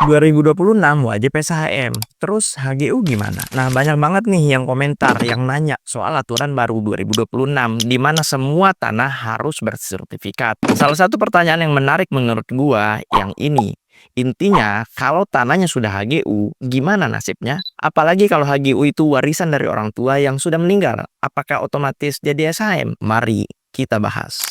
2026 wajib SHM. Terus HGU gimana? Nah, banyak banget nih yang komentar, yang nanya soal aturan baru 2026, di mana semua tanah harus bersertifikat. Salah satu pertanyaan yang menarik menurut gua yang ini. Intinya, kalau tanahnya sudah HGU, gimana nasibnya? Apalagi kalau HGU itu warisan dari orang tua yang sudah meninggal. Apakah otomatis jadi SHM? Mari kita bahas.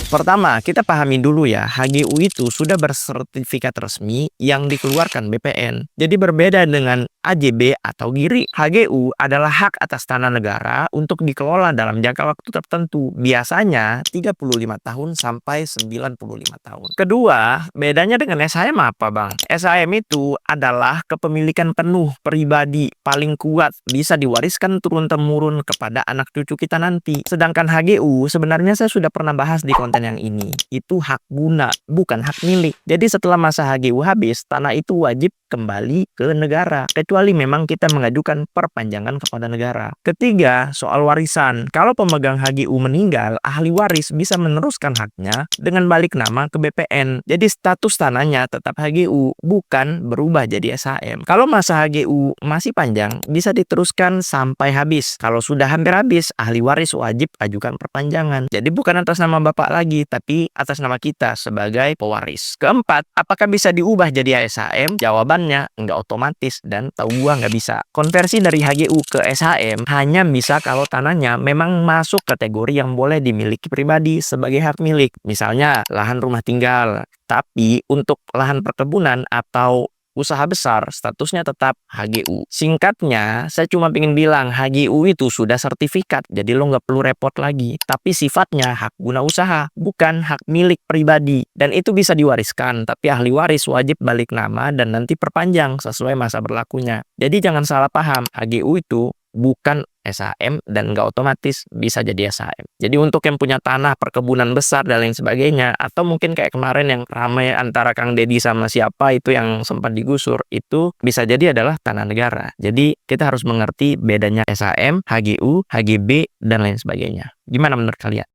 Pertama, kita pahami dulu ya, HGU itu sudah bersertifikat resmi yang dikeluarkan BPN. Jadi berbeda dengan AJB atau GIRI. HGU adalah hak atas tanah negara untuk dikelola dalam jangka waktu tertentu. Biasanya 35 tahun sampai 95 tahun. Kedua, bedanya dengan SHM apa, Bang? SHM itu adalah kepemilikan penuh pribadi paling kuat, bisa diwariskan turun-temurun kepada anak cucu kita nanti. Sedangkan HGU sebenarnya saya sudah pernah bahas di konten yang ini. Itu hak guna, bukan hak milik. Jadi setelah masa HGU habis, tanah itu wajib kembali ke negara, kecuali memang kita mengajukan perpanjangan kepada negara. Ketiga, soal warisan. Kalau pemegang HGU meninggal, ahli waris bisa meneruskan haknya dengan balik nama ke BPN. Jadi status tanahnya tetap HGU, bukan berubah jadi SHM. Kalau masa HGU masih panjang, bisa diteruskan sampai habis. Kalau sudah hampir habis, ahli waris wajib ajukan perpanjangan. Jadi bukan atas nama bapak lagi, tapi atas nama kita sebagai pewaris. Keempat, apakah bisa diubah jadi SHM? Jawabannya nggak otomatis, dan tahu gua nggak bisa. Konversi dari HGU ke SHM hanya bisa kalau tanahnya memang masuk kategori yang boleh dimiliki pribadi sebagai hak milik. Misalnya lahan rumah tinggal. Tapi untuk lahan perkebunan atau usaha besar, statusnya tetap HGU. Singkatnya, saya cuma pengen bilang HGU itu sudah sertifikat, jadi lo nggak perlu repot lagi. Tapi sifatnya hak guna usaha, bukan hak milik pribadi. Dan itu bisa diwariskan, tapi ahli waris wajib balik nama dan nanti perpanjang sesuai masa berlakunya. Jadi jangan salah paham, HGU itu bukan SHM dan nggak otomatis bisa jadi SHM. Jadi untuk yang punya tanah, perkebunan besar dan lain sebagainya, atau mungkin kayak kemarin yang ramai antara Kang Deddy sama siapa itu yang sempat digusur, itu bisa jadi adalah tanah negara. Jadi kita harus mengerti bedanya SHM, HGU, HGB, dan lain sebagainya. Gimana menurut kalian?